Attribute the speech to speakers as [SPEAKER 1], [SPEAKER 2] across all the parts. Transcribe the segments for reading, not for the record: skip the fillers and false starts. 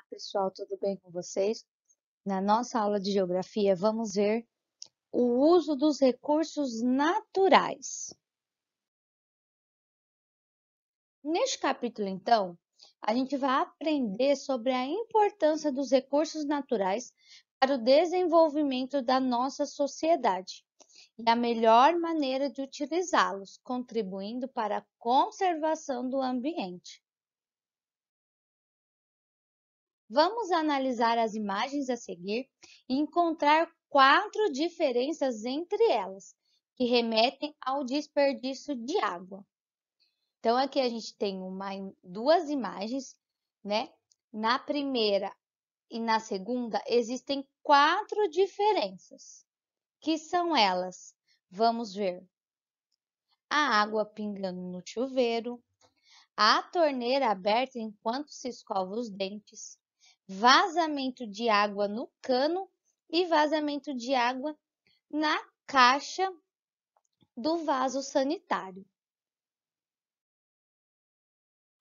[SPEAKER 1] Pessoal, tudo bem com vocês? Na nossa aula de geografia, vamos ver o uso dos recursos naturais. Neste capítulo, então, a gente vai aprender sobre a importância dos recursos naturais para o desenvolvimento da nossa sociedade e a melhor maneira de utilizá-los, contribuindo para a conservação do ambiente. Vamos analisar as imagens a seguir e encontrar 4 diferenças entre elas, que remetem ao desperdício de água. Então, aqui a gente tem duas imagens, né? Na primeira e na segunda existem 4 diferenças, que são elas. Vamos ver: a água pingando no chuveiro, a torneira aberta enquanto se escova os dentes, vazamento de água no cano e vazamento de água na caixa do vaso sanitário.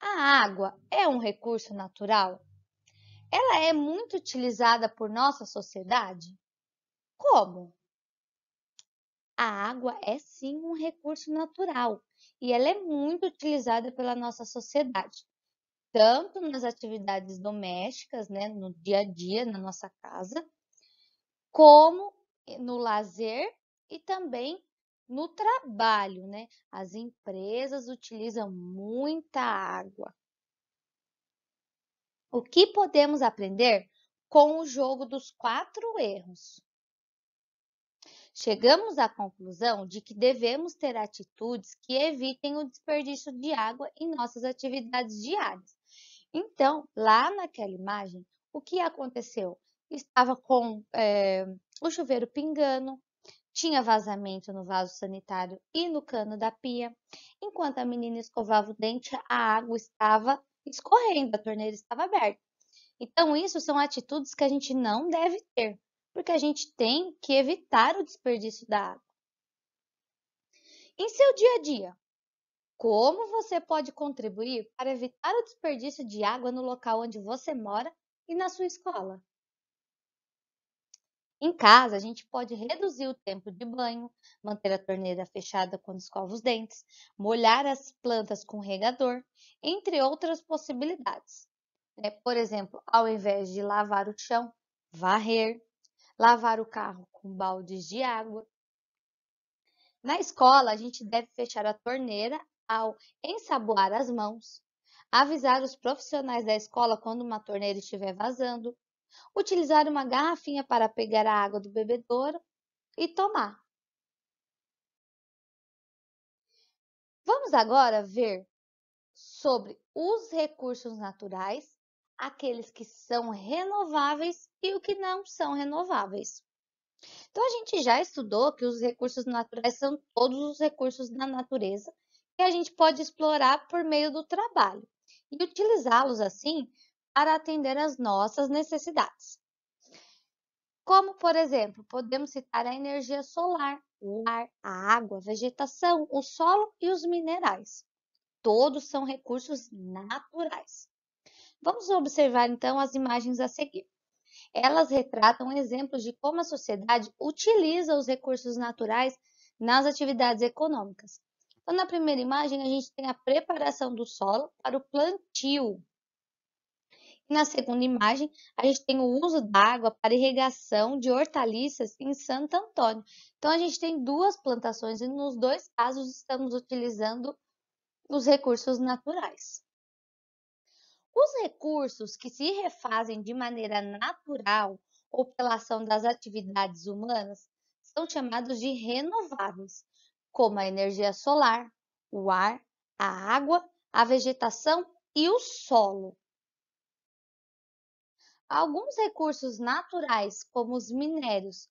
[SPEAKER 1] A água é um recurso natural? Ela é muito utilizada por nossa sociedade? Como? A água é sim um recurso natural e ela é muito utilizada pela nossa sociedade, tanto nas atividades domésticas, né, no dia a dia, na nossa casa, como no lazer e também no trabalho, né? As empresas utilizam muita água. O que podemos aprender com o jogo dos 4 erros? Chegamos à conclusão de que devemos ter atitudes que evitem o desperdício de água em nossas atividades diárias. Então, lá naquela imagem, o que aconteceu? Estava com o chuveiro pingando, tinha vazamento no vaso sanitário e no cano da pia. Enquanto a menina escovava o dente, a água estava escorrendo, a torneira estava aberta. Então, isso são atitudes que a gente não deve ter, porque a gente tem que evitar o desperdício da água. Em seu dia a dia, como você pode contribuir para evitar o desperdício de água no local onde você mora e na sua escola? Em casa, a gente pode reduzir o tempo de banho, manter a torneira fechada quando escova os dentes, molhar as plantas com regador, entre outras possibilidades. Por exemplo, ao invés de lavar o chão, varrer, lavar o carro com baldes de água. Na escola, a gente deve fechar a torneira ao ensaboar as mãos, avisar os profissionais da escola quando uma torneira estiver vazando, utilizar uma garrafinha para pegar a água do bebedouro e tomar. Vamos agora ver sobre os recursos naturais, aqueles que são renováveis e o que não são renováveis. Então, a gente já estudou que os recursos naturais são todos os recursos da natureza que a gente pode explorar por meio do trabalho e utilizá-los assim para atender às nossas necessidades. Como, por exemplo, podemos citar a energia solar, o ar, a água, a vegetação, o solo e os minerais. Todos são recursos naturais. Vamos observar então as imagens a seguir. Elas retratam exemplos de como a sociedade utiliza os recursos naturais nas atividades econômicas. Então, na primeira imagem, a gente tem a preparação do solo para o plantio. Na segunda imagem, a gente tem o uso da água para irrigação de hortaliças em Santo Antônio. Então, a gente tem 2 plantações e nos 2 casos estamos utilizando os recursos naturais. Os recursos que se refazem de maneira natural ou pela ação das atividades humanas são chamados de renováveis, como a energia solar, o ar, a água, a vegetação e o solo. Alguns recursos naturais, como os minérios,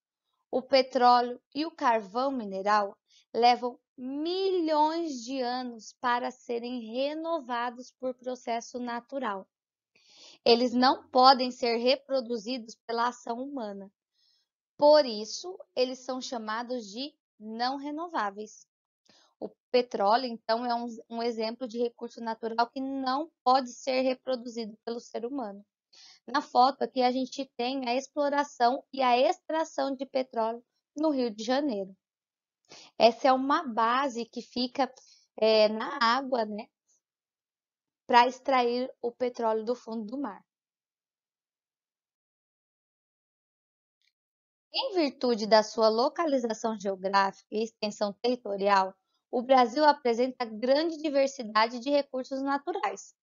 [SPEAKER 1] o petróleo e o carvão mineral, levam milhões de anos para serem renovados por processo natural. Eles não podem ser reproduzidos pela ação humana. Por isso, eles são chamados de não renováveis. O petróleo, então, é um exemplo de recurso natural que não pode ser reproduzido pelo ser humano. Na foto aqui a gente tem a exploração e a extração de petróleo no Rio de Janeiro. Essa é uma base que fica na água, né, para extrair o petróleo do fundo do mar. Em virtude da sua localização geográfica e extensão territorial, o Brasil apresenta grande diversidade de recursos naturais,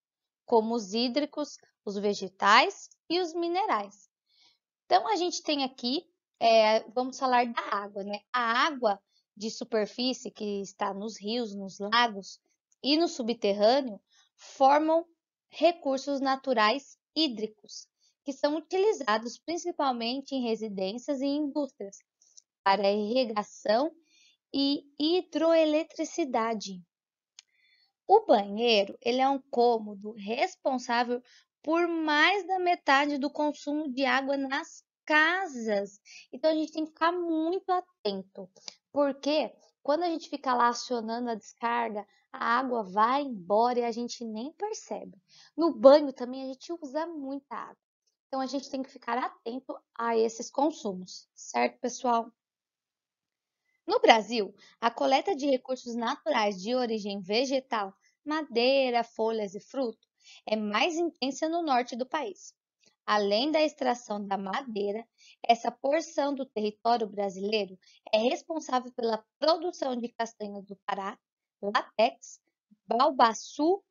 [SPEAKER 1] como os hídricos, os vegetais e os minerais. Então, a gente tem aqui, vamos falar da água, né? A água de superfície que está nos rios, nos lagos e no subterrâneo formam recursos naturais hídricos, que são utilizados principalmente em residências e indústrias para irrigação e hidroeletricidade. O banheiro, ele é um cômodo responsável por mais da metade do consumo de água nas casas. Então a gente tem que ficar muito atento, porque quando a gente fica lá acionando a descarga, a água vai embora e a gente nem percebe. No banho também a gente usa muita água. Então a gente tem que ficar atento a esses consumos, certo, pessoal? No Brasil, a coleta de recursos naturais de origem vegetal, madeira, folhas e fruto, é mais intensa no norte do país. Além da extração da madeira, essa porção do território brasileiro é responsável pela produção de castanha do Pará, látex, babaçu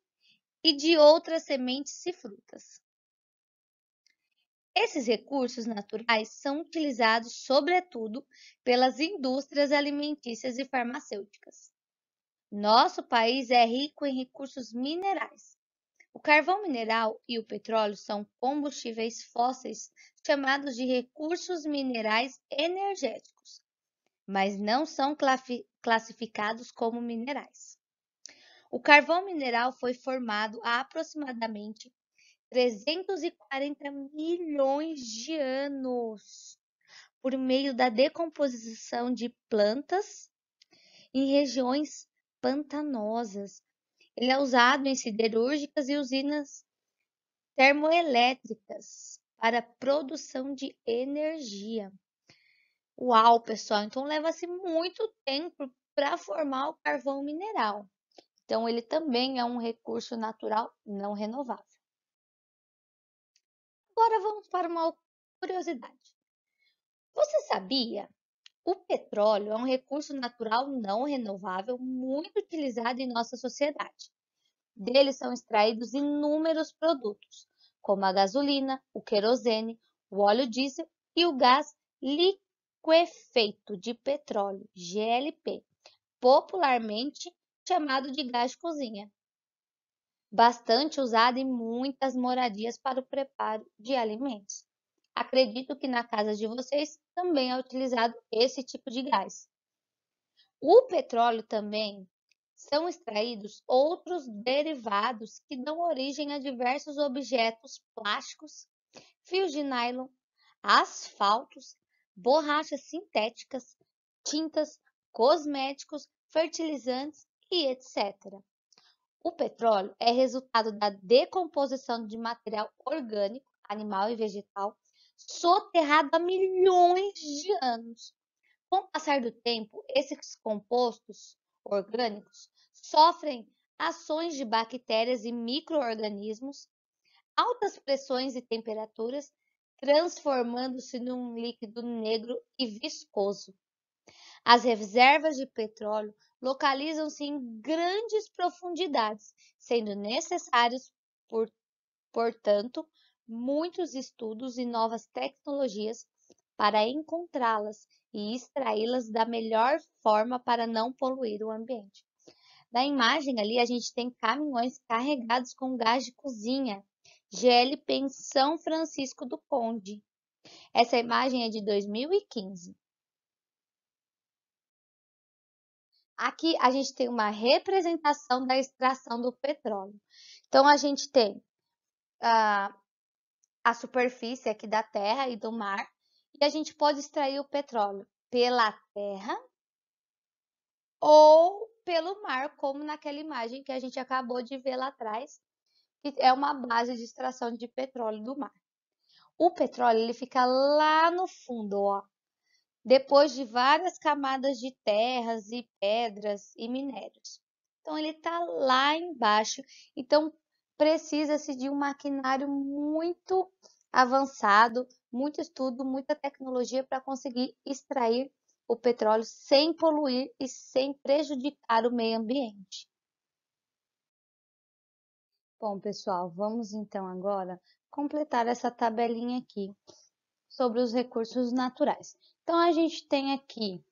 [SPEAKER 1] e de outras sementes e frutas. Esses recursos naturais são utilizados, sobretudo, pelas indústrias alimentícias e farmacêuticas. Nosso país é rico em recursos minerais. O carvão mineral e o petróleo são combustíveis fósseis chamados de recursos minerais energéticos, mas não são classificados como minerais. O carvão mineral foi formado há aproximadamente 340 milhões de anos por meio da decomposição de plantas em regiões pantanosas. Ele é usado em siderúrgicas e usinas termoelétricas para produção de energia. Uau, pessoal! Então leva-se muito tempo para formar o carvão mineral. Então ele também é um recurso natural não renovável. Agora vamos para uma curiosidade. Você sabia? O petróleo é um recurso natural não renovável muito utilizado em nossa sociedade. Dele são extraídos inúmeros produtos, como a gasolina, o querosene, o óleo diesel e o gás liquefeito de petróleo, GLP, popularmente chamado de gás de cozinha. Bastante usado em muitas moradias para o preparo de alimentos. Acredito que na casa de vocês também é utilizado esse tipo de gás. O petróleo também são extraídos outros derivados que dão origem a diversos objetos plásticos, fios de nylon, asfaltos, borrachas sintéticas, tintas, cosméticos, fertilizantes e etc. O petróleo é resultado da decomposição de material orgânico, animal e vegetal, soterrado há milhões de anos. Com o passar do tempo, esses compostos orgânicos sofrem ações de bactérias e micro-organismos, altas pressões e temperaturas, transformando-se num líquido negro e viscoso. As reservas de petróleo localizam-se em grandes profundidades, sendo necessários, portanto, muitos estudos e novas tecnologias para encontrá-las e extraí-las da melhor forma para não poluir o ambiente. Na imagem ali, a gente tem caminhões carregados com gás de cozinha, GLP em São Francisco do Conde. Essa imagem é de 2015. Aqui a gente tem uma representação da extração do petróleo. Então, a gente tem a superfície aqui da terra e do mar, e a gente pode extrair o petróleo pela terra ou pelo mar, como naquela imagem que a gente acabou de ver lá atrás, que é uma base de extração de petróleo do mar. O petróleo ele fica lá no fundo, ó, depois de várias camadas de terras e pedras e minérios. Então ele está lá embaixo, então precisa-se de um maquinário muito avançado, muito estudo, muita tecnologia para conseguir extrair o petróleo sem poluir e sem prejudicar o meio ambiente. Bom, pessoal, vamos então agora completar essa tabelinha aqui sobre os recursos naturais. Então, a gente tem aqui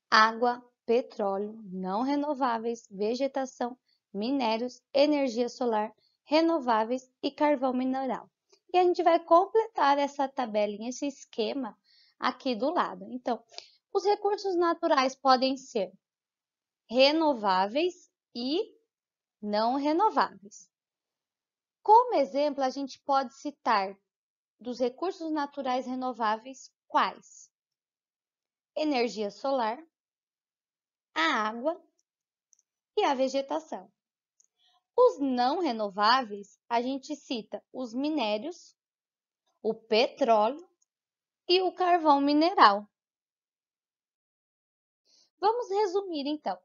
[SPEAKER 1] água, petróleo, não renováveis, vegetação, minérios, energia solar, renováveis e carvão mineral. E a gente vai completar essa tabelinha, esse esquema aqui do lado. Então, os recursos naturais podem ser renováveis e não renováveis. Como exemplo, a gente pode citar dos recursos naturais renováveis quais? Energia solar, a água e a vegetação. Os não renováveis, a gente cita os minérios, o petróleo e o carvão mineral. Vamos resumir então.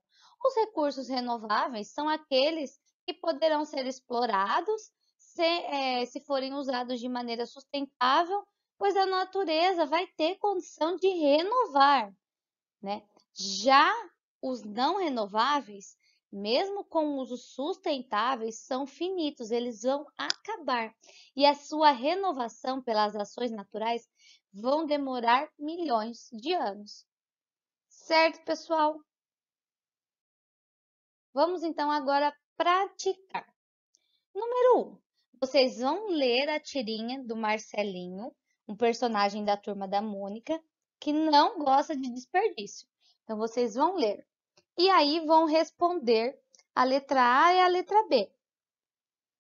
[SPEAKER 1] Os recursos renováveis são aqueles que poderão ser explorados se forem usados de maneira sustentável, pois a natureza vai ter condição de renovar, né? Já os não renováveis, mesmo com usos sustentáveis, são finitos, eles vão acabar. E a sua renovação pelas ações naturais vão demorar milhões de anos. Certo, pessoal? Vamos então agora praticar. Número 1. Vocês vão ler a tirinha do Marcelinho, um personagem da Turma da Mônica, que não gosta de desperdício. Então, vocês vão ler. E aí vão responder a letra A e a letra B.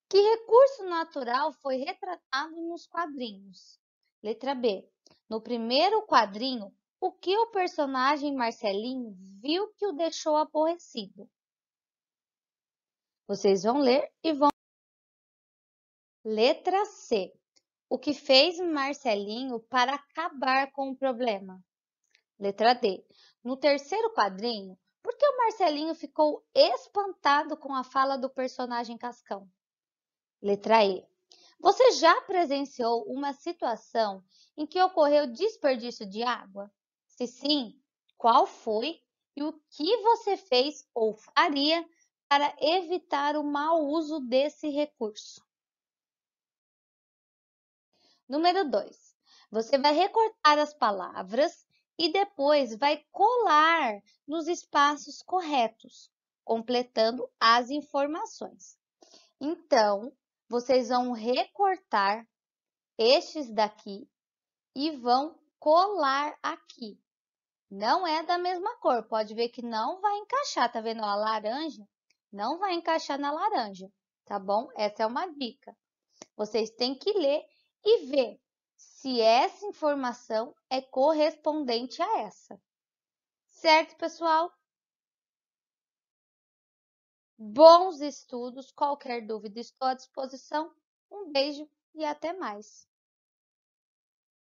[SPEAKER 1] Que recurso natural foi retratado nos quadrinhos? Letra B. No primeiro quadrinho, o que o personagem Marcelinho viu que o deixou aborrecido? Vocês vão ler e vão. Letra C. O que fez Marcelinho para acabar com o problema? Letra D. No terceiro quadrinho, por que o Marcelinho ficou espantado com a fala do personagem Cascão? Letra E. Você já presenciou uma situação em que ocorreu desperdício de água? Se sim, qual foi e o que você fez ou faria para evitar o mau uso desse recurso? Número 2. Você vai recortar as palavras e depois vai colar nos espaços corretos, completando as informações. Então, vocês vão recortar estes daqui e vão colar aqui. Não é da mesma cor, pode ver que não vai encaixar, tá vendo? A laranja não vai encaixar na laranja, tá bom? Essa é uma dica. Vocês têm que ler e ver se essa informação é correspondente a essa. Certo, pessoal? Bons estudos. Qualquer dúvida, estou à disposição. Um beijo e até mais.